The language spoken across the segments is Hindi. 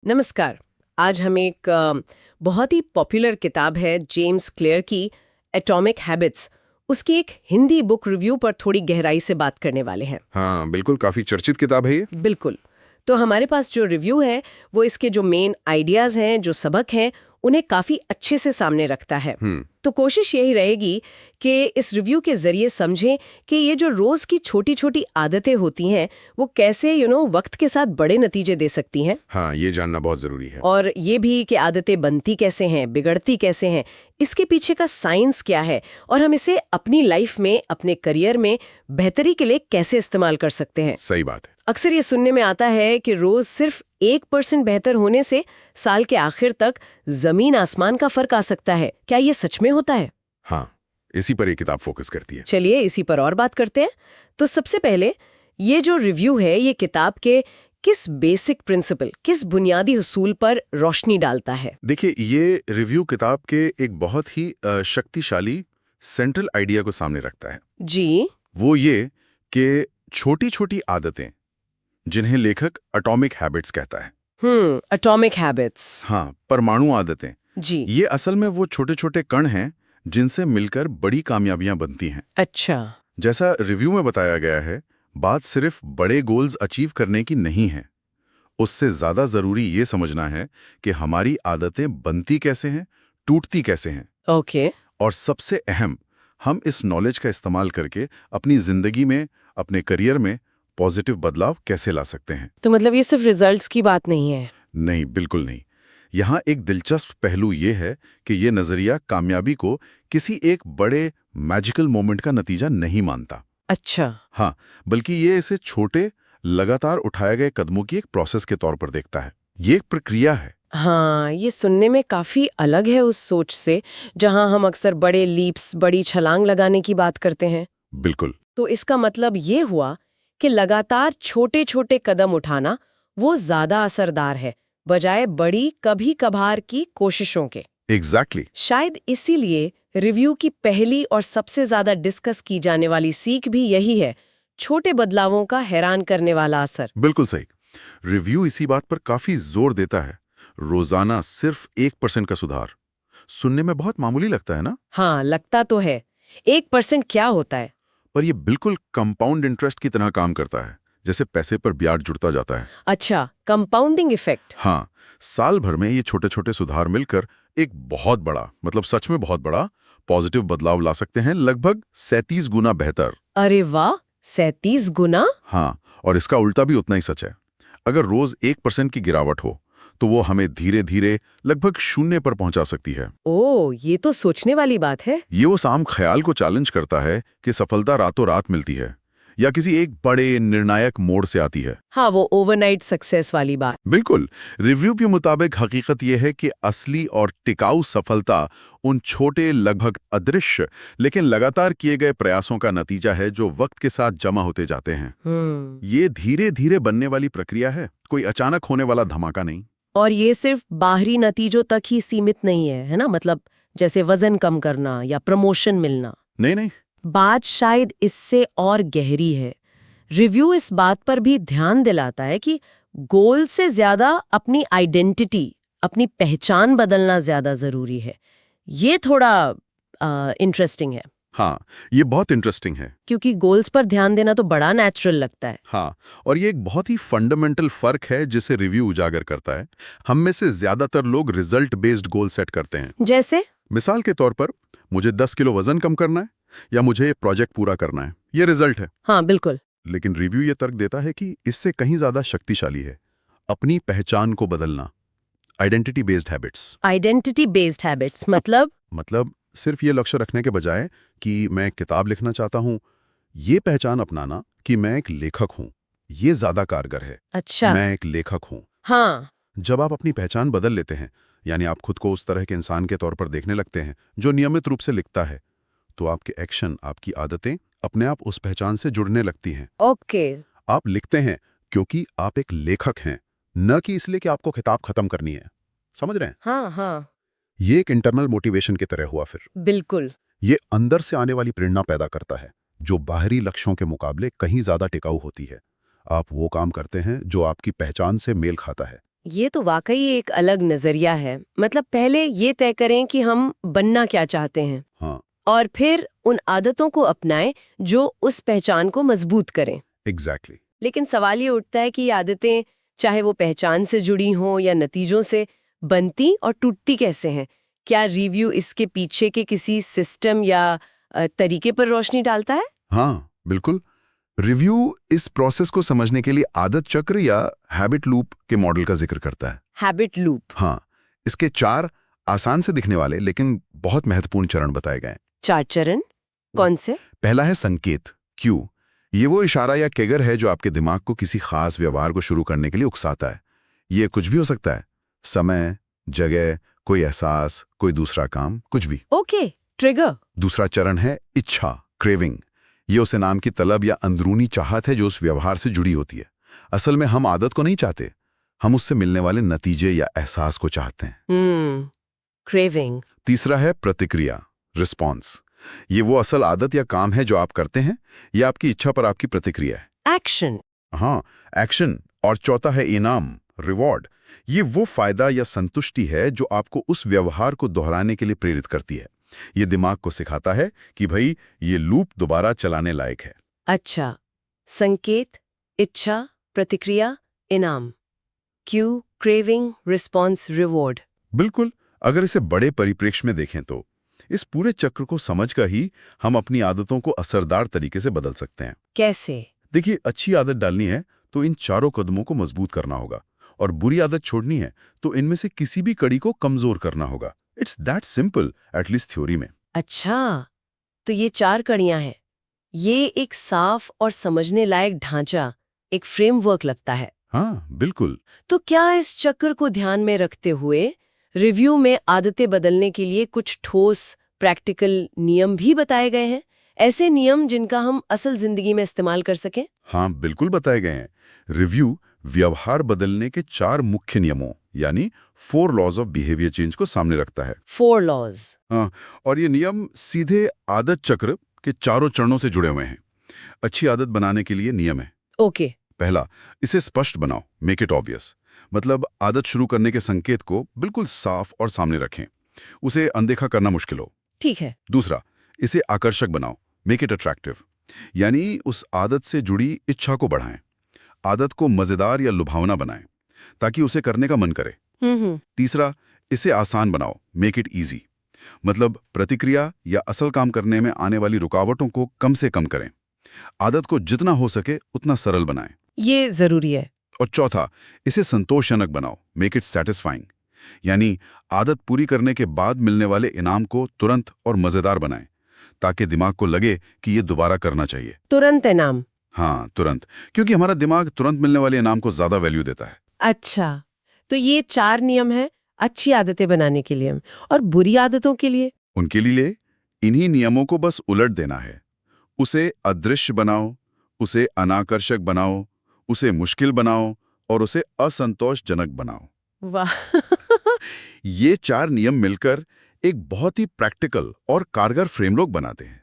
नमस्कार। आज हम एक बहुत ही पॉपुलर किताब है जेम्स क्लियर की एटॉमिक हैबिट्स, उसकी एक हिंदी बुक रिव्यू पर थोड़ी गहराई से बात करने वाले हैं। हाँ बिल्कुल, काफी चर्चित किताब है ये। बिल्कुल। तो हमारे पास जो रिव्यू है वो इसके जो मेन आइडियाज हैं, जो सबक हैं, उन्हें काफी अच्छे से सामने रखता है। तो कोशिश यही रहेगी कि इस रिव्यू के जरिए समझें कि ये जो रोज की छोटी छोटी आदतें होती हैं वो कैसे वक्त के साथ बड़े नतीजे दे सकती हैं। हाँ, ये जानना बहुत जरूरी है। और ये भी कि आदतें बनती कैसे हैं, बिगड़ती कैसे हैं, इसके पीछे का साइंस क्या है और हम इसे अपनी लाइफ में, अपने करियर में बेहतरी के लिए कैसे इस्तेमाल कर सकते हैं। सही बात है। अक्सर ये सुनने में आता है कि रोज सिर्फ 1% बेहतर होने से साल के आखिर तक जमीन आसमान का फर्क आ सकता है। क्या ये सच में होता है? हाँ, इसी पर ये किताब फोकस करती है। चलिए इसी पर और बात करते हैं। तो सबसे पहले ये जो रिव्यू है ये किताब के किस बेसिक प्रिंसिपल, किस बुनियादी उसूल पर रोशनी डालता है? देखिए, ये रिव्यू किताब के एक बहुत ही शक्तिशाली सेंट्रल आइडिया को सामने रखता है। जी। वो ये कि छोटी छोटी आदतें, जिन्हें लेखक एटॉमिक हैबिट्स कहता है। Atomic habits. हाँ, परमाणु आदतें। जी। ये असल में वो छोटे छोटे कण हैं जिनसे मिलकर बड़ी कामयाबियां बनती हैं। अच्छा। जैसा रिव्यू में बताया गया है, बात सिर्फ बड़े गोल्स अचीव करने की नहीं है। उससे ज्यादा जरूरी ये समझना है कि हमारी आदतें बनती कैसे हैं, टूटती कैसे हैं। ओके। और सबसे अहम, हम इस नॉलेज का इस्तेमाल करके अपनी जिंदगी में, अपने करियर में पॉजिटिव बदलाव कैसे ला सकते हैं। तो मतलब ये सिर्फ रिजल्ट्स की बात नहीं है? नहीं, बिल्कुल नहीं। यहाँ एक दिलचस्प पहलू ये है कि ये नजरिया कामयाबी को किसी एक बड़े मैजिकल मोमेंट का नतीजा नहीं मानता। अच्छा। हाँ, बल्कि ये इसे छोटे, लगातार उठाए गए कदमों की एक प्रोसेस के तौर पर देखता है। ये एक प्रक्रिया है। हाँ, ये सुनने में काफी अलग है उस सोच से जहां हम अक्सर बड़े लीप्स, बड़ी छलांग लगाने की बात करते हैं। बिल्कुल। तो इसका मतलब ये हुआ कि लगातार छोटे छोटे कदम उठाना वो ज्यादा असरदार है बजाय बड़ी कभी कभार की कोशिशों के। एग्जैक्टली। शायद इसीलिए रिव्यू की पहली और सबसे ज्यादा डिस्कस की जाने वाली सीख भी यही है, छोटे बदलावों का हैरान करने वाला असर। बिल्कुल सही। रिव्यू इसी बात पर काफी जोर देता है। रोजाना सिर्फ 1% का सुधार सुनने में बहुत मामूली लगता है ना? हाँ, लगता तो है। 1% क्या होता है? पर ये बिल्कुल कंपाउंड इंटरेस्ट की तरह काम करता है, जैसे पैसे पर ब्याज जुड़ता जाता है। अच्छा, कंपाउंडिंग इफेक्ट। हाँ, साल भर में ये छोटे छोटे सुधार मिलकर एक बहुत बड़ा, मतलब सच में बहुत बड़ा पॉजिटिव बदलाव ला सकते हैं, लगभग 37 गुना बेहतर। अरे वाह, 37 गुना? हाँ, और इसका उल्टा भी उतना ही सच है। अगर रोज 1% की गिरावट हो तो वो हमें धीरे धीरे लगभग 0 पर पहुंचा सकती है। ओ, ये तो सोचने वाली बात है। ये वो साम ख्याल को चैलेंज करता है कि सफलता रातों रात मिलती है या किसी एक बड़े निर्णायक मोड़ से आती है। हाँ, वो ओवरनाइट सक्सेस वाली बात। बिल्कुल। रिव्यू के मुताबिक हकीकत यह है कि असली और टिकाऊ सफलता उन छोटे, लगभग अदृश्य लेकिन लगातार किए गए प्रयासों का नतीजा है जो वक्त के साथ जमा होते जाते हैं। ये धीरे धीरे बनने वाली प्रक्रिया है, कोई अचानक होने वाला धमाका नहीं। और ये सिर्फ बाहरी नतीजों तक ही सीमित नहीं है ना? मतलब जैसे वजन कम करना या प्रमोशन मिलना। नहीं नहीं। बात शायद इससे और गहरी है। रिव्यू इस बात पर भी ध्यान दिलाता है कि गोल से ज्यादा अपनी आइडेंटिटी, अपनी पहचान बदलना ज्यादा जरूरी है। ये थोड़ा इंटरेस्टिंग है। हाँ, ये बहुत इंटरेस्टिंग है। क्योंकि गोल्स पर ध्यान देना तो बड़ा नेचुरल लगता है। हाँ, और ये एक बहुत ही फंडामेंटल फर्क है जिसे रिव्यू उजागर करता है। हम में से ज्यादातर लोग रिजल्ट बेस्ड गोल सेट करते हैं। जैसे मिसाल के तौर पर, मुझे 10 किलो वजन कम करना है या मुझे प्रोजेक्ट पूरा करना है, ये रिजल्ट है। हाँ, बिल्कुल। लेकिन रिव्यू ये तर्क देता है कि इससे कहीं ज्यादा शक्तिशाली है अपनी पहचान को बदलना। Identity based habits. Identity based habits मतलब सिर्फ ये लक्ष्य रखने के बजाय कि मैं एक किताब लिखना चाहता हूं, ये पहचान अपनाना कि मैं एक लेखक हूं, ये ज्यादा कारगर है। अच्छा। मैं एक लेखक हूं। हाँ। जब आप अपनी पहचान बदल लेते हैं, यानी आप खुद को उस तरह के इंसान के तौर पर देखने लगते हैं जो नियमित रूप से लिखता है, तो आपके एक्शन, आपकी आदतें अपने आप उस पहचान से जुड़ने लगती हैं। ओके। आप लिखते हैं क्योंकि आप एक लेखक हैं, न कि इसलिए कि आपको किताब खत्म करनी है। समझ रहे हैं? हाँ हाँ, ये एक इंटरनल मोटिवेशन की तरह हुआ। फिर बिल्कुल। ये अंदर से आने वाली प्रेरणा पैदा करता है जो बाहरी लक्ष्यों के मुकाबले कहीं ज्यादा टिकाऊ होती है। आप वो काम करते हैं जो आपकी पहचान से मेल खाता है। ये तो वाकई एक अलग नजरिया है। मतलब पहले ये तय करें कि हम बनना क्या चाहते हैं, हाँ, और फिर उन आदतों को अपनाएं जो उस पहचान को मजबूत करें। एग्जैक्टली। लेकिन सवाल ये उठता है कि ये आदतें, चाहे वो पहचान से जुड़ी हों या नतीजों से, बनती और टूटती कैसे हैं? क्या रिव्यू इसके पीछे के किसी सिस्टम या तरीके पर रोशनी डालता है? हाँ, बिल्कुल। रिव्यू इस प्रोसेस को समझने के लिए आदत चक्र या हैबिट लूप के मॉडल का जिक्र करता है। Habit loop. हाँ, इसके 4 आसान से दिखने वाले लेकिन बहुत महत्वपूर्ण चरण बताए गए हैं। 4 चरण कौन से? पहला है संकेत, क्यू। ये वो इशारा या ट्रिगर है जो आपके दिमाग को किसी खास व्यवहार को शुरू करने के लिए उकसाता है। ये कुछ भी हो सकता है, समय, जगह, कोई एहसास, कोई दूसरा काम, कुछ भी। Okay, trigger. दूसरा चरण है इच्छा, क्रेविंग। ये उस इनाम की तलब या अंदरूनी चाहत है जो उस व्यवहार से जुड़ी होती है। असल में हम आदत को नहीं चाहते, हम उससे मिलने वाले नतीजे या एहसास को चाहते हैं। क्रेविंग। तीसरा है प्रतिक्रिया, रिस्पॉन्स। ये वो असल आदत या काम है जो आप करते हैं, या आपकी इच्छा पर आपकी प्रतिक्रिया है। एक्शन। हाँ, एक्शन। और चौथा है इनाम, रिवॉर्ड। ये वो फायदा या संतुष्टि है जो आपको उस व्यवहार को दोहराने के लिए प्रेरित करती है। ये दिमाग को सिखाता है कि भाई ये लूप दोबारा चलाने लायक है। अच्छा, संकेत, इच्छा, प्रतिक्रिया, इनाम। Q, craving, response, reward. बिल्कुल। अगर इसे बड़े परिप्रेक्ष्य में देखें तो इस पूरे चक्र को समझकर ही हम अपनी आदतों को असरदार तरीके से बदल सकते हैं। कैसे? देखिए, अच्छी आदत डालनी है तो इन चारों कदमों को मजबूत करना होगा, और बुरी आदत छोड़नी है तो इनमें से किसी भी कड़ी को कमजोर करना होगा। It's that simple, at least theory में। अच्छा, तो ये 4 कड़ियां हैं। ये एक साफ और समझने लायक ढांचा, एक फ्रेमवर्क लगता है। हाँ, बिल्कुल। तो क्या इस चक्र को ध्यान में रखते हुए रिव्यू में आदतें बदलने के लिए कुछ ठोस प्रैक्टिकल नियम भी बताए गए हैं? ऐसे नियम जिनका हम असल जिंदगी में इस्तेमाल कर सकें? हाँ, बिल्कुल बताए गए हैं। रिव्यू व्यवहार बदलने के 4 मुख्य नियमों यानी 4 लॉज ऑफ बिहेवियर चेंज को सामने रखता है। 4 लॉज। हाँ, और ये नियम सीधे आदत चक्र के चारों चरणों से जुड़े हुए हैं। अच्छी आदत बनाने के लिए नियम है। ओके। पहला, इसे स्पष्ट बनाओ, मेक इट ऑब्वियस। मतलब आदत शुरू करने के संकेत को बिल्कुल साफ और सामने रखें, उसे अनदेखा करना मुश्किल हो। ठीक है। दूसरा, इसे आकर्षक बनाओ, मेक इट अट्रैक्टिव। यानी उस आदत से जुड़ी इच्छा को बढ़ाएं, आदत को मजेदार या लुभावना बनाएं ताकि उसे करने का मन करे। तीसरा, इसे आसान बनाओ, मेक इट ईजी। मतलब प्रतिक्रिया या असल काम करने में आने वाली रुकावटों को कम से कम करें। आदत को जितना हो सके उतना सरल बनाएं। ये जरूरी है। और चौथा, इसे संतोषजनक बनाओ, मेक इट सैटिस्फाइंग। यानी आदत पूरी करने के बाद मिलने वाले इनाम को तुरंत और मजेदार बनाएं ताकि दिमाग को लगे कि ये दोबारा करना चाहिए। तुरंत इनाम। हाँ, तुरंत, क्योंकि हमारा दिमाग तुरंत मिलने वाले इनाम को ज्यादा वैल्यू देता है। अच्छा, तो ये 4 नियम हैं अच्छी आदतें बनाने के लिए। और बुरी आदतों के लिए? उनके लिए इन्हीं नियमों को बस उलट देना है। उसे अदृश्य बनाओ, उसे अनाकर्षक बनाओ, उसे मुश्किल बनाओ और उसे असंतोषजनक बनाओ। वाह। ये 4 नियम मिलकर एक बहुत ही प्रैक्टिकल और कारगर फ्रेमवर्क बनाते हैं।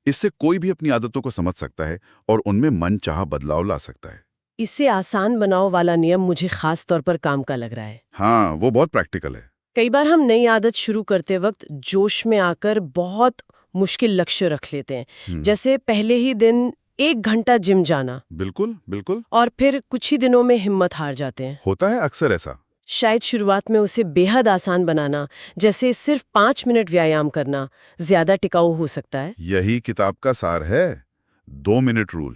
इससे कोई भी अपनी आदतों को समझ सकता है और उनमें मनचाहा बदलाव ला सकता है। इसे आसान बनाओ वाला नियम मुझे खास तौर पर काम का लग रहा है। हाँ, वो बहुत प्रैक्टिकल है। कई बार हम नई आदत शुरू करते वक्त जोश में आकर बहुत मुश्किल लक्ष्य रख लेते हैं, जैसे पहले ही दिन 1 घंटा जिम जाना। बिल्कुल, बिल्कुल। और फिर कुछ ही दिनों में हिम्मत हार जाते हैं। होता है अक्सर ऐसा। शायद शुरुआत में उसे बेहद आसान बनाना, जैसे सिर्फ 5 मिनट व्यायाम करना, ज्यादा टिकाऊ हो सकता है। यही किताब का सार है, 2 मिनट रूल।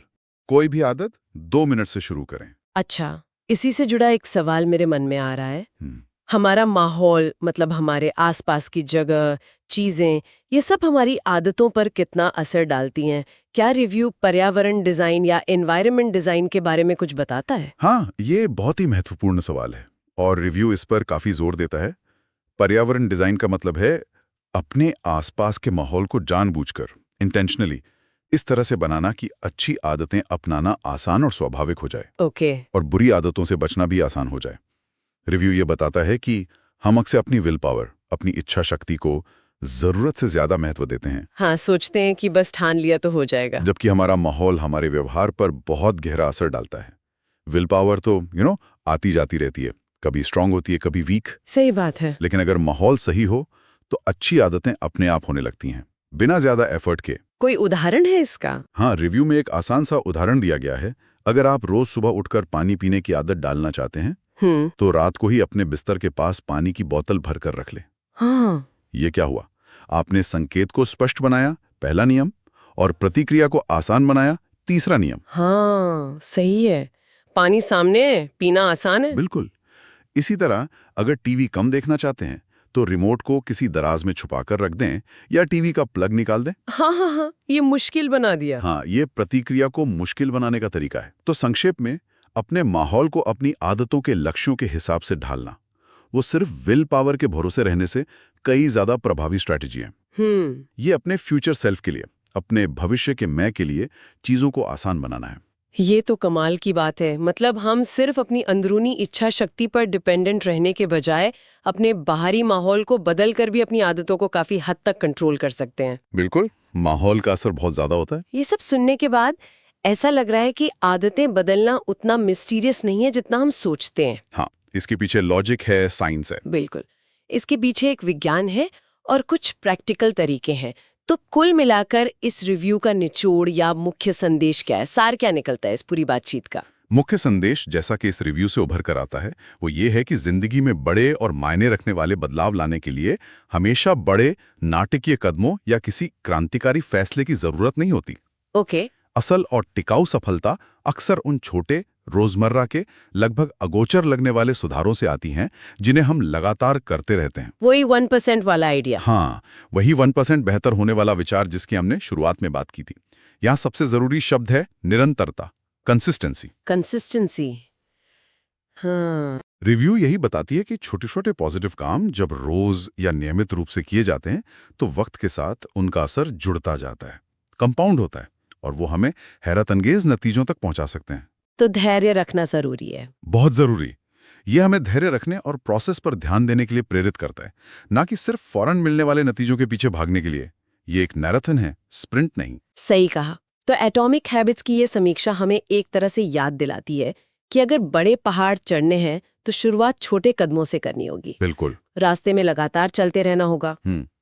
कोई भी आदत 2 मिनट से शुरू करें। अच्छा, इसी से जुड़ा एक सवाल मेरे मन में आ रहा है। हमारा माहौल, मतलब हमारे आसपास की जगह, चीजें, ये सब हमारी आदतों पर कितना असर डालती हैं? क्या रिव्यू पर्यावरण डिजाइन या एनवायरनमेंट डिजाइन के बारे में कुछ बताता है? हाँ, ये बहुत ही महत्वपूर्ण सवाल है और रिव्यू इस पर काफी जोर देता है। पर्यावरण डिजाइन का मतलब है अपने आसपास के माहौल को जानबूझकर, इंटेंशनली इस तरह से बनाना कि अच्छी आदतें अपनाना आसान और स्वाभाविक हो जाए। ओके। और बुरी आदतों से बचना भी आसान हो जाए। रिव्यू ये बताता है कि हम अक्सर अपनी विल पावर, अपनी इच्छा शक्ति को जरूरत से ज्यादा महत्व देते हैं। हाँ, सोचते हैं कि बस ठान लिया तो हो जाएगा। जबकि हमारा माहौल हमारे व्यवहार पर बहुत गहरा असर डालता है। विल पावर तो आती जाती रहती है, कभी स्ट्रांग होती है, कभी वीक। सही बात है। लेकिन अगर माहौल सही हो तो अच्छी आदतें अपने आप होने लगती हैं, बिना ज्यादा एफर्ट के। कोई उदाहरण है इसका? हाँ, रिव्यू में एक आसान सा उदाहरण दिया गया है। अगर आप रोज सुबह उठकर पानी पीने की आदत डालना चाहते हैं तो रात को ही अपने बिस्तर के पास पानी की बोतल भरकर रख लें। हाँ। ये क्या हुआ? आपने संकेत को स्पष्ट बनाया, पहला नियम, और प्रतिक्रिया को आसान बनाया, तीसरा नियम। हाँ, सही है। पानी सामने है, पीना आसान है। बिल्कुल। इसी तरह अगर टीवी कम देखना चाहते हैं तो रिमोट को किसी दराज में छुपाकर रख दें या टीवी का प्लग निकाल दें। हाँ हाँ हाँ, ये मुश्किल बना दिया। हाँ, ये प्रतिक्रिया को मुश्किल बनाने का तरीका है। तो संक्षेप में, अपने माहौल को अपनी आदतों के लक्ष्यों के हिसाब से ढालना, वो सिर्फ विल पावर के भरोसे रहने से कई ज्यादा प्रभावी स्ट्रैटेजी है। ये अपने फ्यूचर सेल्फ के लिए, अपने भविष्य के मैं के लिए चीजों को आसान बनाना है। ये तो कमाल की बात है। मतलब हम सिर्फ अपनी अंदरूनी इच्छा शक्ति पर डिपेंडेंट रहने के बजाय अपने बाहरी माहौल को बदल कर भी अपनी आदतों को काफी हद तक कंट्रोल कर सकते हैं। बिल्कुल, माहौल का असर बहुत ज्यादा होता है। ये सब सुनने के बाद ऐसा लग रहा है कि आदतें बदलना उतना मिस्टीरियस नहीं है जितना हम सोचते हैं। हाँ, इसके पीछे लॉजिक है, साइंस है। बिल्कुल, इसके पीछे एक विज्ञान है और कुछ प्रैक्टिकल तरीके हैं। तो कुल मिलाकर इस रिव्यू का निचोड़ या मुख्य संदेश क्या है? सार क्या निकलता है इस पूरी बातचीत का? मुख्य संदेश, जैसा कि इस रिव्यू से उभर कर आता है, वो ये है कि जिंदगी में बड़े और मायने रखने वाले बदलाव लाने के लिए हमेशा बड़े नाटकीय कदमों या किसी क्रांतिकारी फैसले की जरूरत नहीं होती। ओके। असल और टिकाऊ सफलता अक्सर उन छोटे, रोजमर्रा के, लगभग अगोचर लगने वाले सुधारों से आती हैं जिन्हें हम लगातार करते रहते हैं। वही 1% वाला आइडिया। हाँ, वही 1% बेहतर होने वाला विचार जिसकी हमने शुरुआत में बात की थी। यहाँ सबसे जरूरी शब्द है निरंतरता, कंसिस्टेंसी। कंसिस्टेंसी। हाँ। रिव्यू यही बताती है कि छोटे छोटे पॉजिटिव काम जब रोज या नियमित रूप से किए जाते हैं तो वक्त के साथ उनका असर जुड़ता जाता है, कंपाउंड होता है, और वो हमें हैरतअंगेज नतीजों तक पहुंचा सकते हैं। तो धैर्य रखना जरूरी है। बहुत जरूरी। ये हमें धैर्य रखने और प्रोसेस पर ध्यान देने के लिए प्रेरित करता है, ना कि सिर्फ फौरन मिलने वाले नतीजों के पीछे भागने के लिए। ये एक मैराथन है, स्प्रिंट नहीं। सही कहा। तो एटॉमिक हैबिट्स की ये समीक्षा हमें एक तरह से याद दिलाती है कि अगर बड़े पहाड़ चढ़ने हैं तो शुरुआत छोटे कदमों से करनी होगी। बिल्कुल। रास्ते में लगातार चलते रहना होगा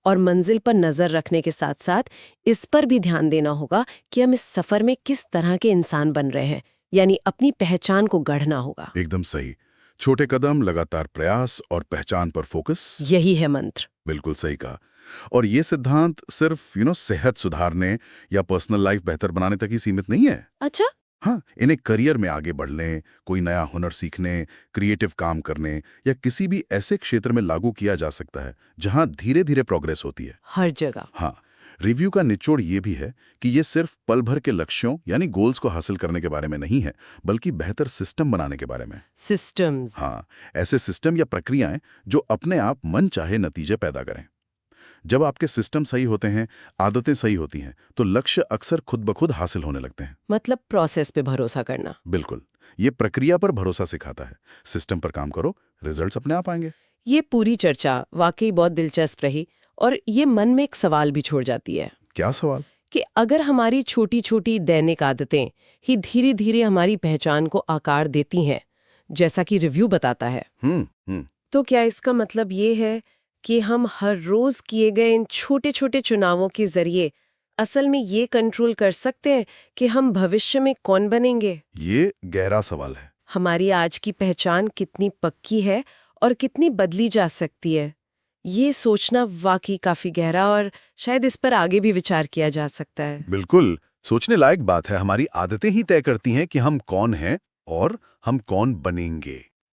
और मंजिल पर नजर रखने के साथ साथ इस पर भी ध्यान देना होगा कि हम इस सफर में किस तरह के इंसान बन रहे हैं, यानी अपनी पहचान को गढ़ना होगा। एकदम सही। छोटे कदम, लगातार प्रयास और पहचान पर फोकस, यही है मंत्र। बिल्कुल सही कहा। और ये सिद्धांत सिर्फ सेहत सुधारने या पर्सनल लाइफ बेहतर बनाने तक ही सीमित नहीं है। अच्छा। हाँ, इन्हें करियर में आगे बढ़ने, कोई नया हुनर सीखने, क्रिएटिव काम करने या किसी भी ऐसे क्षेत्र में लागू किया जा सकता है जहां धीरे धीरे प्रोग्रेस होती है। हर जगह। हाँ, रिव्यू का निचोड़ ये भी है कि ये सिर्फ पल भर के लक्ष्यों यानी गोल्स को हासिल करने के बारे में नहीं है, बल्कि बेहतर सिस्टम बनाने के बारे में। सिस्टम्स। हाँ, ऐसे सिस्टम या प्रक्रियाएं जो अपने आप मन चाहे नतीजे पैदा करें। जब आपके सिस्टम सही होते हैं, आदतें सही होती हैं, तो लक्ष्य अक्सर खुद ब खुद हासिल होने लगते हैं। मतलब प्रोसेस पे भरोसा करना। बिल्कुल, ये प्रक्रिया पर भरोसा सिखाता है। सिस्टम पर काम करो, रिजल्ट्स अपने आप आएंगे। ये पूरी चर्चा वाकई बहुत दिलचस्प रही और ये मन में एक सवाल भी छोड़ जाती है। क्या सवाल? कि अगर हमारी छोटी छोटी दैनिक आदतें ही धीरे धीरे हमारी पहचान को आकार देती हैं, जैसा कि रिव्यू बताता है, तो क्या इसका मतलब ये है कि हम हर रोज किए गए इन छोटे छोटे चुनावों के जरिए असल में ये कंट्रोल कर सकते हैं कि हम भविष्य में कौन बनेंगे? ये गहरा सवाल है। हमारी आज की पहचान कितनी पक्की है और कितनी बदली जा सकती है, ये सोचना वाकई काफी गहरा और शायद इस पर आगे भी विचार किया जा सकता है। बिल्कुल, सोचने लायक बात है। हमारी आदतें ही तय करती हैं कि हम कौन हैं और हम कौन बनेंगे।